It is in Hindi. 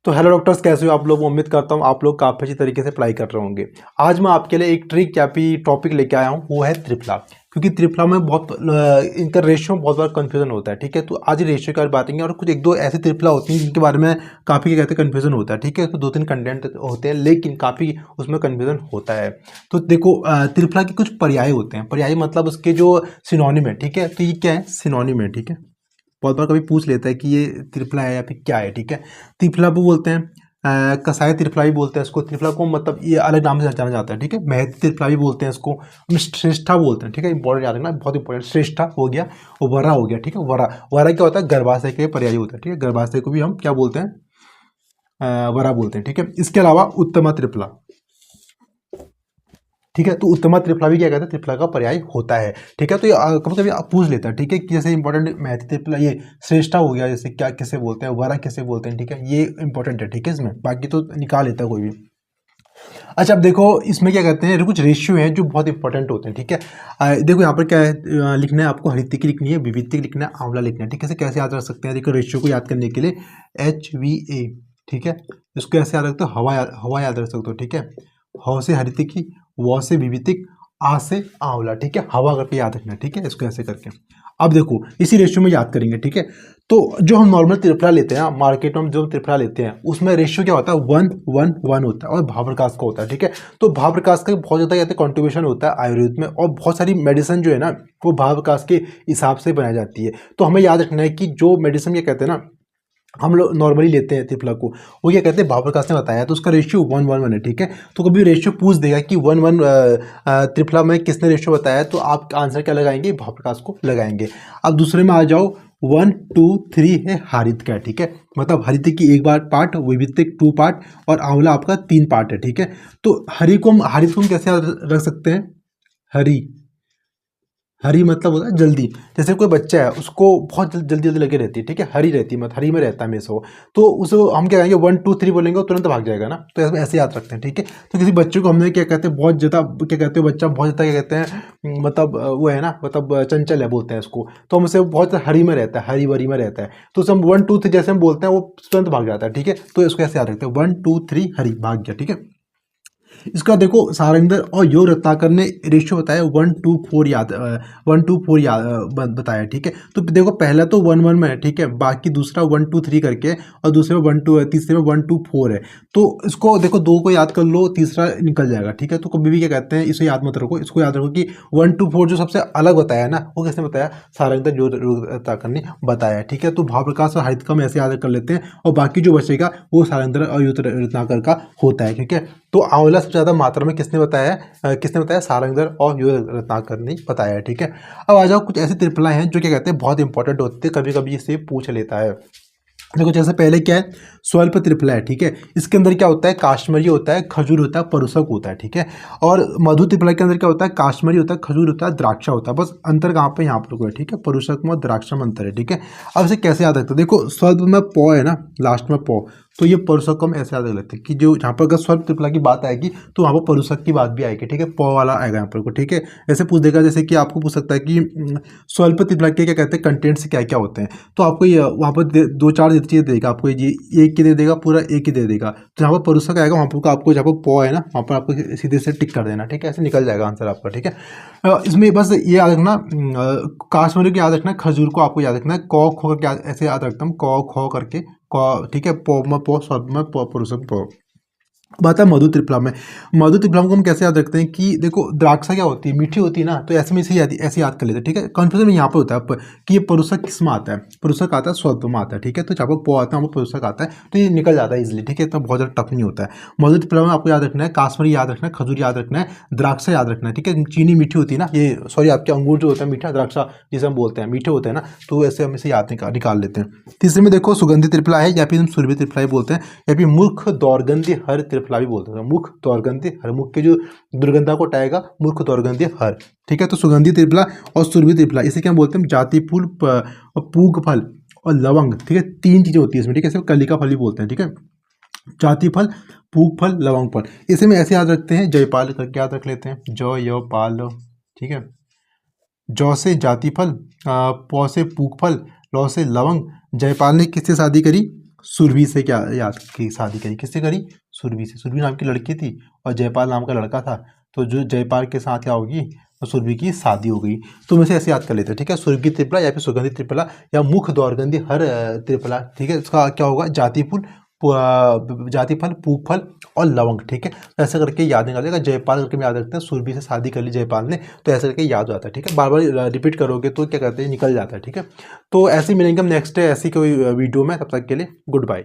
तो हेलो डॉक्टर्स, कैसे हो आप लोग। उम्मीद करता हूँ आप लोग काफ़ी अच्छी तरीके से पढ़ाई कर रहे होंगे। आज मैं आपके लिए एक ट्रिक या फिर टॉपिक लेके आया हूँ, वो है त्रिफला। क्योंकि त्रिफला में बहुत इनका रेशियो में बहुत बार कन्फ्यूजन होता है। ठीक है, तो आज रेशियो के बारे में बात करेंगे और कुछ एक दो ऐसे त्रिफला होती हैं जिनके बारे में काफ़ी क्या कहते हैं कन्फ्यूजन होता है। ठीक है, तो दो तीन कंटेंट होते हैं लेकिन काफ़ी उसमें कन्फ्यूजन होता है। तो देखो, त्रिफला के कुछ पर्याय होते हैं। पर्याय मतलब उसके जो सिनोनिम है। ठीक है, तो ये क्या है, सिनोनिम है। ठीक है, बहुत बार कभी पूछ लेता है कि ये त्रिफला है या फिर क्या है। ठीक है, त्रिफला भी बोलते हैं, कसाई त्रिफला भी बोलते हैं इसको। त्रिफला को मतलब ये अलग नाम से जाना जाता है। ठीक है, महती त्रिफला भी बोलते हैं इसको, हम श्रेष्ठा बोलते हैं। ठीक है, इंपॉर्टेंट याद रखना, बहुत इंपॉर्टेंट। श्रेष्ठा हो गया और वरा हो गया। ठीक है, वरा वरा क्या होता है, गर्भाशय के पर्याय होता है। ठीक है, गर्भाशय को भी हम क्या बोलते हैं, वरा बोलते हैं। ठीक है, इसके अलावा उत्तमा त्रिफला। ठीक है, तो उत्तमा त्रिफला भी क्या कहते हैं, त्रिफला का पर्याय होता है। ठीक है, तो ये कभी कभी आप पूछ लेता है। ठीक है, कि जैसे इंपॉर्टेंट महती त्रिफला, ये श्रेष्ठा हो गया, जैसे क्या किसे बोलते हैं, वरा किसे बोलते हैं। ठीक है, ये इंपॉर्टेंट है। ठीक है, इसमें बाकी तो निकाल लेता है कोई भी। अच्छा, अब देखो इसमें क्या कहते हैं, कुछ रेशियो हैं जो बहुत इंपॉर्टेंट होते हैं। ठीक है, देखो यहाँ पर क्या है, लिखना है आपको, हरितिकी लिखनी है, विविधिक लिखना है, आंवला लिखना है। ठीक है, कैसे याद रख सकते हैं, देखो रेशियो को याद करने के लिए HVA। ठीक है, इसको ऐसे याद रखते हो, हवा याद रख सकते हो। ठीक है, ह से हरितिकी, व से विविधिक, आ से आंवला। ठीक है, हवा करके याद रखना है। ठीक है, इसको ऐसे करके अब देखो इसी रेशियो में याद करेंगे। ठीक है, तो जो हम नॉर्मल त्रिफला लेते हैं, मार्केट में जो त्रिफला लेते हैं, उसमें रेशियो क्या होता है, 1:1:1 होता है और भाव प्रकाश का होता है। ठीक है, तो भाव प्रकाश का बहुत ज़्यादा कहते हैं कॉन्ट्रीब्यूशन होता है आयुर्वेद में, और बहुत सारी मेडिसिन जो है ना वो भाव प्रकाश के हिसाब से बनाई जाती है। तो हमें याद रखना है कि जो मेडिसिन ये कहते हैं ना, हम लोग नॉर्मली लेते हैं त्रिफला को, वो क्या कहते हैं, भाव प्रकाश ने बताया, तो उसका रेशियो 1:1:1 है। ठीक है, तो कभी रेशियो पूछ देगा कि 1:1 त्रिफला में किसने रेशियो बताया, तो आप आंसर क्या लगाएंगे, भाव प्रकाश को लगाएंगे। अब दूसरे में आ जाओ, 1, 2, 3 है हारित का। ठीक है, मतलब हरित की एक बार पार्ट, विविधिक 2 पार्ट और आंवला आपका 3 पार्ट है। ठीक है, तो हरित को हम कैसे याद रख सकते हैं, हरी, हरी मतलब होता है जल्दी। जैसे कोई बच्चा है, उसको बहुत जल्दी जल्दी लगे रहती है। ठीक है, हरी रहती है, मतलब हरी में रहता है हमेशा वो, तो उसे हम क्या कहेंगे, 1, 2, 3 बोलेंगे, वो तुरंत भाग जाएगा ना। तो ऐसे याद रखते हैं। ठीक है, तो किसी बच्चे को हमने क्या कहते हैं, बहुत ज़्यादा क्या कहते हैं, बच्चा बहुत ज़्यादा क्या कहते हैं, मतलब वो है ना, मतलब चंचल है बोलते हैं इसको, तो हम उसे बहुत हरी में रहता है, हरी वरी में रहता है, तो उसे हम 1, 2, 3 जैसे हम बोलते हैं, वो तुरंत भाग जाता है। ठीक है, तो इसको ऐसे याद रखते हैं, 1, 2, 3 हरी, भाग गया। ठीक है, इसका देखो सारंगधर और योग रत्नाकर ने रेशियो बताया 1:4 याद 1:4 याद बताया। ठीक है, तो देखो पहला तो 1:1 में है। ठीक है, बाकी दूसरा 1:2:3 करके, और दूसरे में 1:2, तीसरे में 1:2:4 है। तो इसको देखो, दो को याद कर लो, तीसरा निकल जाएगा। ठीक है, तो कभी भी क्या कहते हैं, इसे याद मत रखो, इसको याद रखो कि 1:4 जो सबसे अलग बताया ना, वो किसने बताया, सारंगधर योग रत्नाकर ने बताया। ठीक है, तो भाव प्रकाश और हरित का हम ऐसे याद कर लेते हैं, और बाकी जो बचेगा वो सारंगधर और योग रत्नाकर का होता है। ठीक है, तो आंवला सबसे ज़्यादा मात्रा में किसने बताया है, सारंगधर और योग रत्नाकर ने बताया है। ठीक है, अब आ जाओ, कुछ ऐसी त्रिफला हैं जो क्या कहते हैं बहुत इंपॉर्टेंट होते हैं, कभी कभी इसे पूछ लेता है। देखो जैसे पहले क्या है, स्वल्प त्रिफला है। ठीक है, इसके अंदर क्या होता है, काश्मीरी होता है, खजूर होता है, परुसक होता है। ठीक है, और मधु त्रिफला के अंदर क्या होता है, काश्मीरी होता है, खजूर होता है, द्राक्षा होता है। बस अंतर कहाँ पे, यहाँ पर कोई। ठीक है, परुसक में और द्राक्षा में अंतर है। ठीक है, अब इसे कैसे याद रखते हैं, देखो स्वल्प में पौ है ना, लास्ट में पौ, तो ये परुसक को हम ऐसे याद रख लेते हैं कि जो जहाँ पर अगर स्वल्प त्रिफला की बात आएगी तो वहाँ पर परुसक की बात भी आएगी। ठीक है, पौ वाला आएगा यहाँ पर को। ठीक है, ऐसे पूछ देगा, जैसे कि आपको पूछ सकता है कि स्वल्प त्रिफला के क्या कहते हैं, कंटेंट्स क्या क्या होते हैं, तो आपको ये वहाँ पर दो चार चीज़ें देगा आपको, ये एक की दे देगा, पूरा एक ही दे देगा। तो जहाँ पर परुसक आएगा वहाँ पर आपको, जहाँ पर पौ है ना, वहाँ पर आपको सीधे से टिक कर देना। ठीक है, ऐसे निकल जाएगा आंसर आपका। ठीक है, इसमें बस ये याद रखना, काश्मीरी को याद रखना है, खजूर को आपको याद रखना है, कौ खो करके ऐसे याद रखता हूँ, कौ खो करके कौ। ठीक है, पौ में पौ, स्वल्प में पौ, पुरुषक पौ। बात है मधु त्रिफला में। मधु त्रिफला को हम कैसे याद रखते हैं कि देखो द्राक्षा क्या होती है, मीठी होती है ना, तो ऐसे में ऐसे याद कर लेते हैं। ठीक है, कन्फ्यूजन यहाँ पे होता है कि ये परुषक किस में आता है, परुषक आता है स्वल्प में आता है। ठीक है, तो जहाँ पर पो आता है वहाँ पर परुषक आता है, तो ये निकल जाता है इजिली। ठीक है, तो बहुत ज़्यादा टफ नहीं होता है। मधु त्रिफला में आपको याद रखना है, काश्मीरी याद रखना है, खजूर याद रखना है, द्राक्षा याद रखना है। ठीक है, चीनी मीठी होती है ना, ये सॉरी आपके अंगूर जो होता है मीठा, द्राक्षा जिसे हम बोलते हैं मीठे होते हैं ना, तो ऐसे हम इसे याद निकाल लेते हैं। तीसरे में देखो सुगंधी त्रिफला है, या फिर हम सुरभि त्रिफला भी बोलते हैं, या फिर मुख दौर्गंध्य हर त्रिफला भी बोलते हैं। मुख दौर्गंध्य हर, मुख के जो दुर्गंधा को हटाएगा, मुख दौर्गंध्य हर। ठीक है, तो सुगंधी त्रिफला और सुरभि त्रिफला, इसे क्या बोलते हैं, जाति फूल, पूग फल और लवंग। ठीक है, तीन चीजें होती है इसमें। ठीक है, इसे कलिका फल भी बोलते हैं। ठीक है, जाति फल, पूग फल, लवंग फल, इसे में ऐसे याद रखते हैं, जयपाल करके याद रख लेते हैं, जौ य पाल। ठीक है, जौ से जाति फल, पौ से पूग फल, लौ से लवंग। जयपाल ने किससे शादी करी, सुरभि से क्या याद की शादी करी, किससे करी? सुरभि से। सुरभि नाम की लड़की थी और जयपाल नाम का लड़का था, तो जो जयपाल के साथ क्या होगी, तो सुरभि की शादी हो गई। तो हम इसे ऐसे याद कर लेते हैं, ठीक है। सुरभि त्रिफला या फिर सुगंधित त्रिफला या मुख द्वारगंधी हर त्रिफला, ठीक है। इसका क्या होगा? जाति फूल, जाति फल, पूप फल और लवंग, ठीक है। तो ऐसा करके याद निकालेगा। जयपाल करके हम याद रखते हैं, सुरभि से शादी कर ली जयपाल ने, तो ऐसा करके याद हो जाता है, ठीक है। बार बार रिपीट करोगे तो क्या कहते हैं, निकल जाता है, ठीक है। तो ऐसे ही मिलेंगे हम नेक्स्ट ऐसी कोई वीडियो में, तब तक के लिए गुड बाय।